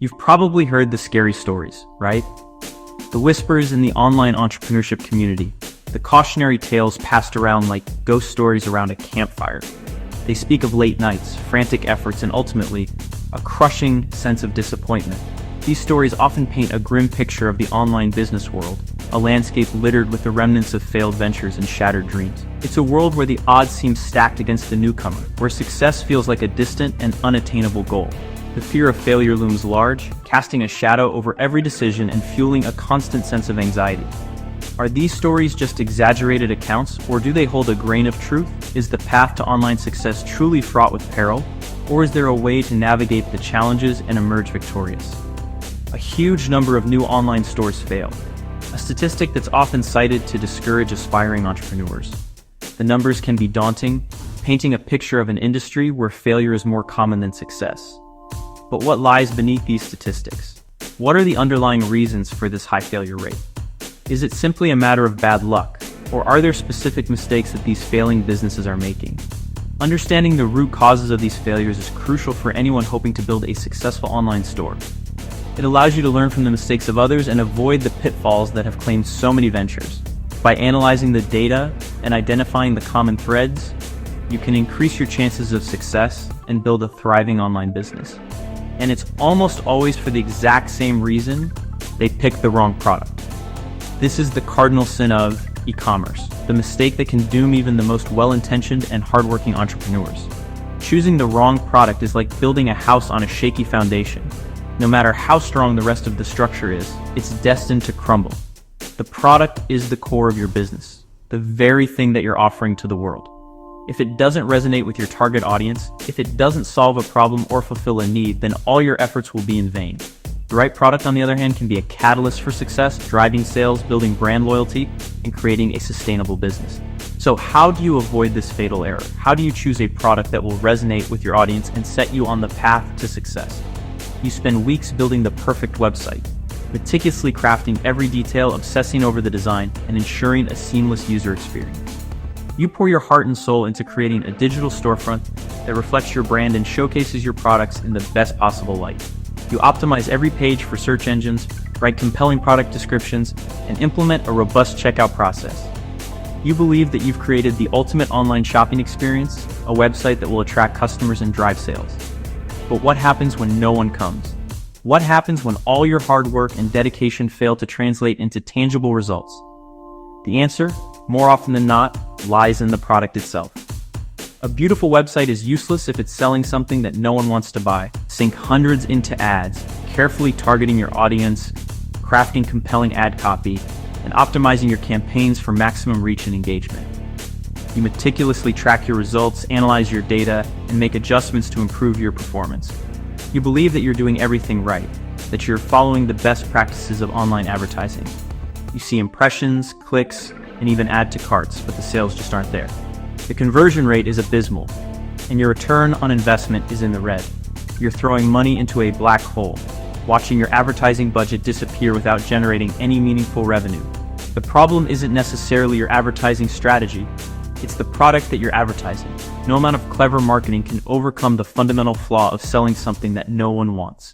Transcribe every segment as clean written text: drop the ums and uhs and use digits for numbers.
You've probably heard the scary stories, right? The whispers in the online entrepreneurship community, the cautionary tales passed around like ghost stories around a campfire. They speak of late nights, frantic efforts, and ultimately, a crushing sense of disappointment. These stories often paint a grim picture of the online business world, a landscape littered with the remnants of failed ventures and shattered dreams. It's a world where the odds seem stacked against the newcomer, where success feels like a distant and unattainable goal. The fear of failure looms large, casting a shadow over every decision and fueling a constant sense of anxiety. Are these stories just exaggerated accounts, or do they hold a grain of truth? Is the path to online success truly fraught with peril, or is there a way to navigate the challenges and emerge victorious? A huge number of new online stores fail, a statistic that's often cited to discourage aspiring entrepreneurs. The numbers can be daunting, painting a picture of an industry where failure is more common than success. But what lies beneath these statistics? What are the underlying reasons for this high failure rate? Is it simply a matter of bad luck, or are there specific mistakes that these failing businesses are making? Understanding the root causes of these failures is crucial for anyone hoping to build a successful online store. It allows you to learn from the mistakes of others and avoid the pitfalls that have claimed so many ventures. By analyzing the data and identifying the common threads, you can increase your chances of success and build a thriving online business. And it's almost always for the exact same reason: they picked the wrong product. This is the cardinal sin of e-commerce, the mistake that can doom even the most well-intentioned and hardworking entrepreneurs. Choosing the wrong product is like building a house on a shaky foundation. No matter how strong the rest of the structure is, it's destined to crumble. The product is the core of your business, the very thing that you're offering to the world. If it doesn't resonate with your target audience, if it doesn't solve a problem or fulfill a need, then all your efforts will be in vain. The right product, on the other hand, can be a catalyst for success, driving sales, building brand loyalty, and creating a sustainable business. So how do you avoid this fatal error? How do you choose a product that will resonate with your audience and set you on the path to success? You spend weeks building the perfect website, meticulously crafting every detail, obsessing over the design, and ensuring a seamless user experience. You pour your heart and soul into creating a digital storefront that reflects your brand and showcases your products in the best possible light. You optimize every page for search engines, write compelling product descriptions, and implement a robust checkout process. You believe that you've created the ultimate online shopping experience, a website that will attract customers and drive sales. But what happens when no one comes? What happens when all your hard work and dedication fail to translate into tangible results? The answer, more often than not, lies in the product itself. A beautiful website is useless if it's selling something that no one wants to buy. Sink hundreds into ads, carefully targeting your audience, crafting compelling ad copy, and optimizing your campaigns for maximum reach and engagement. You meticulously track your results, analyze your data, and make adjustments to improve your performance. You believe that you're doing everything right, that you're following the best practices of online advertising. You see impressions, clicks, and even add to carts, but the sales just aren't there. The conversion rate is abysmal, and your return on investment is in the red. You're throwing money into a black hole, watching your advertising budget disappear without generating any meaningful revenue. The problem isn't necessarily your advertising strategy. It's the product that you're advertising. No amount of clever marketing can overcome the fundamental flaw of selling something that no one wants.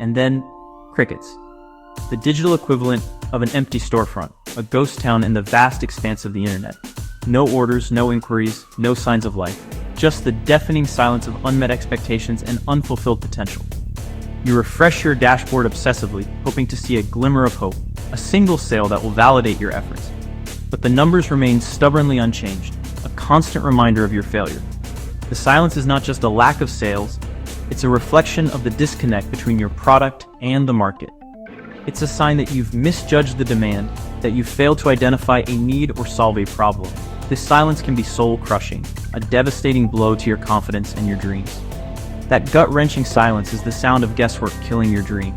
And then, crickets. The digital equivalent of an empty storefront, a ghost town in the vast expanse of the internet. No orders, no inquiries, no signs of life. Just the deafening silence of unmet expectations and unfulfilled potential. You refresh your dashboard obsessively, hoping to see a glimmer of hope, a single sale that will validate your efforts. But the numbers remain stubbornly unchanged, a constant reminder of your failure. The silence is not just a lack of sales, it's a reflection of the disconnect between your product and the market. It's a sign that you've misjudged the demand, that you've failed to identify a need or solve a problem. This silence can be soul-crushing, a devastating blow to your confidence and your dreams. That gut-wrenching silence is the sound of guesswork killing your dream.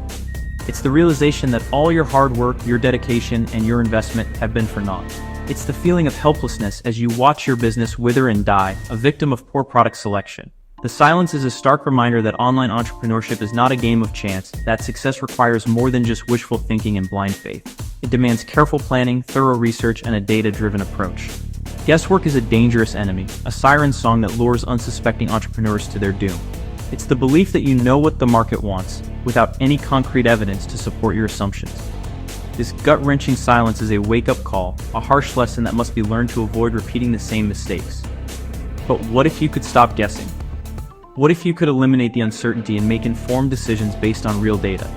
It's the realization that all your hard work, your dedication, and your investment have been for naught. It's the feeling of helplessness as you watch your business wither and die, a victim of poor product selection. The silence is a stark reminder that online entrepreneurship is not a game of chance, that success requires more than just wishful thinking and blind faith. It demands careful planning, thorough research, and a data-driven approach. Guesswork is a dangerous enemy, a siren song that lures unsuspecting entrepreneurs to their doom. It's the belief that you know what the market wants, without any concrete evidence to support your assumptions. This gut-wrenching silence is a wake-up call, a harsh lesson that must be learned to avoid repeating the same mistakes. But what if you could stop guessing? What if you could eliminate the uncertainty and make informed decisions based on real data?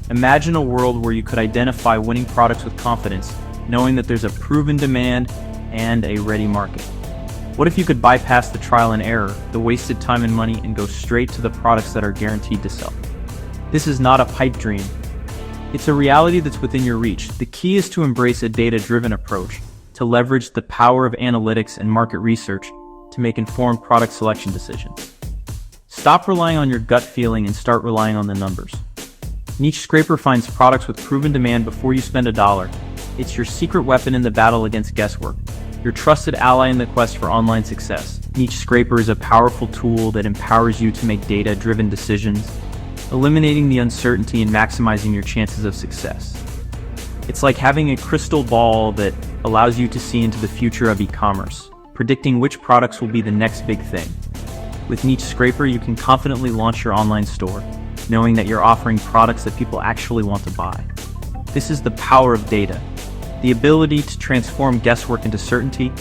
Imagine a world where you could identify winning products with confidence, knowing that there's a proven demand and a ready market. What if you could bypass the trial and error, the wasted time and money, and go straight to the products that are guaranteed to sell? This is not a pipe dream. It's a reality that's within your reach. The key is to embrace a data-driven approach, to leverage the power of analytics and market research to make informed product selection decisions. Stop relying on your gut feeling and start relying on the numbers. Niche Scraper finds products with proven demand before you spend $1. It's your secret weapon in the battle against guesswork, your trusted ally in the quest for online success. Niche Scraper is a powerful tool that empowers you to make data-driven decisions, eliminating the uncertainty and maximizing your chances of success. It's like having a crystal ball that allows you to see into the future of e-commerce, predicting which products will be the next big thing. With Niche Scraper, you can confidently launch your online store, knowing that you're offering products that people actually want to buy. This is the power of data, the ability to transform guesswork into certainty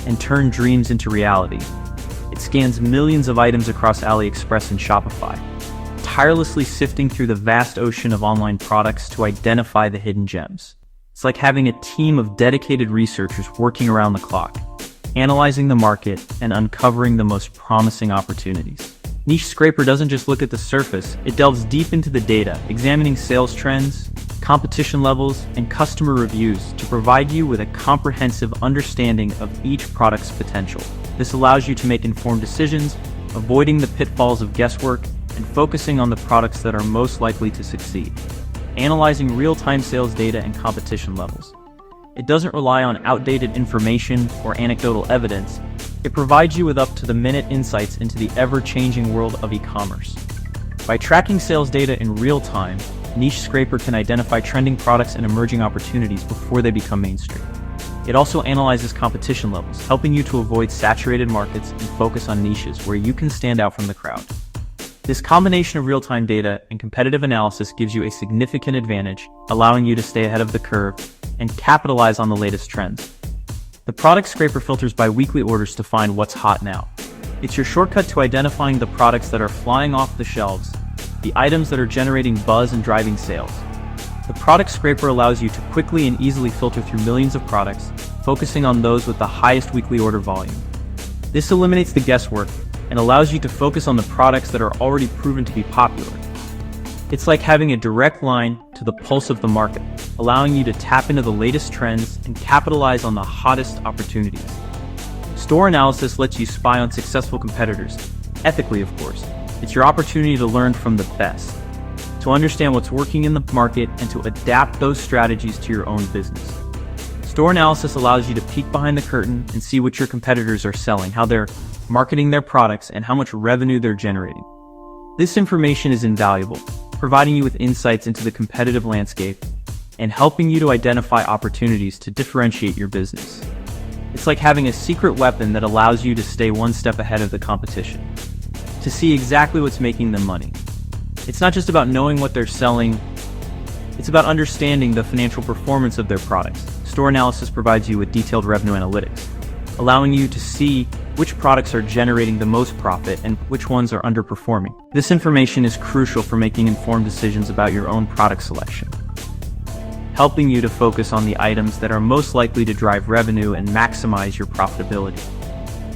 and turn dreams into reality. It scans millions of items across AliExpress and Shopify, tirelessly sifting through the vast ocean of online products to identify the hidden gems. It's like having a team of dedicated researchers working around the clock, analyzing the market and uncovering the most promising opportunities. Niche Scraper doesn't just look at the surface, it delves deep into the data, examining sales trends, competition levels, and customer reviews to provide you with a comprehensive understanding of each product's potential. This allows you to make informed decisions, avoiding the pitfalls of guesswork, and focusing on the products that are most likely to succeed. Analyzing real-time sales data and competition levels. It doesn't rely on outdated information or anecdotal evidence. It provides you with up-to-the-minute insights into the ever-changing world of e-commerce. By tracking sales data in real time, Niche Scraper can identify trending products and emerging opportunities before they become mainstream. It also analyzes competition levels, helping you to avoid saturated markets and focus on niches where you can stand out from the crowd. This combination of real-time data and competitive analysis gives you a significant advantage, allowing you to stay ahead of the curve and capitalize on the latest trends. The Product Scraper filters by weekly orders to find what's hot now. It's your shortcut to identifying the products that are flying off the shelves, the items that are generating buzz and driving sales. The Product Scraper allows you to quickly and easily filter through millions of products, focusing on those with the highest weekly order volume. This eliminates the guesswork and allows you to focus on the products that are already proven to be popular. It's like having a direct line to the pulse of the market, allowing you to tap into the latest trends and capitalize on the hottest opportunities. Store analysis lets you spy on successful competitors, ethically of course. It's your opportunity to learn from the best, to understand what's working in the market and to adapt those strategies to your own business. Store analysis allows you to peek behind the curtain and see what your competitors are selling, how they're marketing their products, and how much revenue they're generating. This information is invaluable, providing you with insights into the competitive landscape and helping you to identify opportunities to differentiate your business. It's like having a secret weapon that allows you to stay one step ahead of the competition, to see exactly what's making them money. It's not just about knowing what they're selling, it's about understanding the financial performance of their products. Store analysis provides you with detailed revenue analytics, allowing you to see which products are generating the most profit and which ones are underperforming. This information is crucial for making informed decisions about your own product selection, helping you to focus on the items that are most likely to drive revenue and maximize your profitability.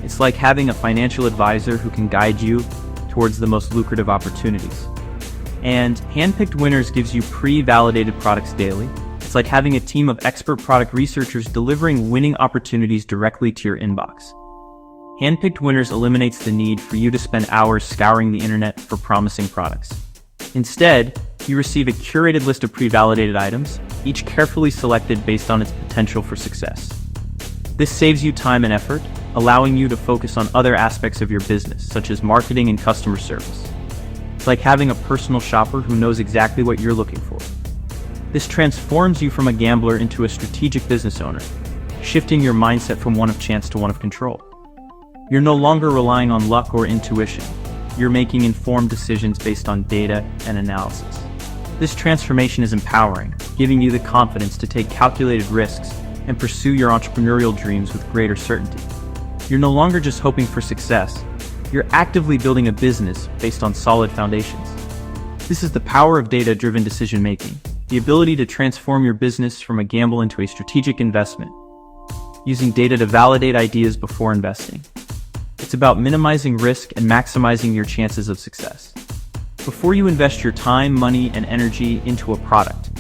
It's like having a financial advisor who can guide you towards the most lucrative opportunities. And handpicked winners gives you pre-validated products daily. It's like having a team of expert product researchers delivering winning opportunities directly to your inbox. Handpicked winners eliminates the need for you to spend hours scouring the internet for promising products. Instead, you receive a curated list of pre-validated items, each carefully selected based on its potential for success. This saves you time and effort, allowing you to focus on other aspects of your business, such as marketing and customer service. It's like having a personal shopper who knows exactly what you're looking for. This transforms you from a gambler into a strategic business owner, shifting your mindset from one of chance to one of control. You're no longer relying on luck or intuition. you're making informed decisions based on data and analysis. This transformation is empowering, giving you the confidence to take calculated risks and pursue your entrepreneurial dreams with greater certainty. You're no longer just hoping for success, you're actively building a business based on solid foundations. This is the power of data-driven decision-making, the ability to transform your business from a gamble into a strategic investment, using data to validate ideas before investing. It's about minimizing risk and maximizing your chances of success. Before you invest your time, money, and energy into a product,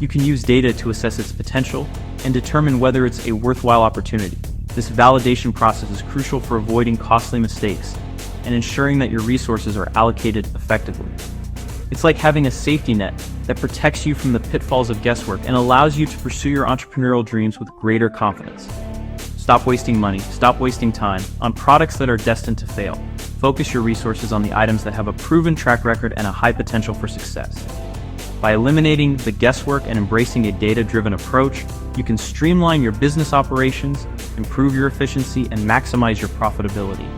you can use data to assess its potential and determine whether it's a worthwhile opportunity. This validation process is crucial for avoiding costly mistakes and ensuring that your resources are allocated effectively. It's like having a safety net that protects you from the pitfalls of guesswork and allows you to pursue your entrepreneurial dreams with greater confidence. Stop wasting money, stop wasting time on products that are destined to fail. Focus your resources on the items that have a proven track record and a high potential for success. By eliminating the guesswork and embracing a data-driven approach, you can streamline your business operations, improve your efficiency, and maximize your profitability.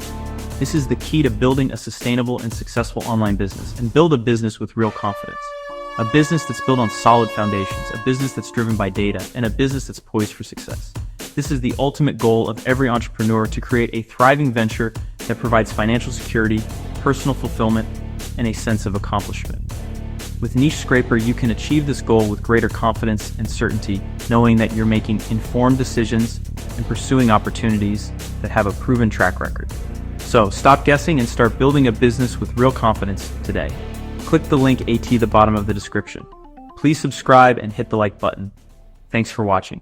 This is the key to building a sustainable and successful online business, and build a business with real confidence. A business that's built on solid foundations, a business that's driven by data, and a business that's poised for success. This is the ultimate goal of every entrepreneur: to create a thriving venture that provides financial security, personal fulfillment, and a sense of accomplishment. With Niche Scraper, you can achieve this goal with greater confidence and certainty, knowing that you're making informed decisions and pursuing opportunities that have a proven track record. So stop guessing and start building a business with real confidence today. Click the link at the bottom of the description. Please subscribe and hit the like button. Thanks for watching.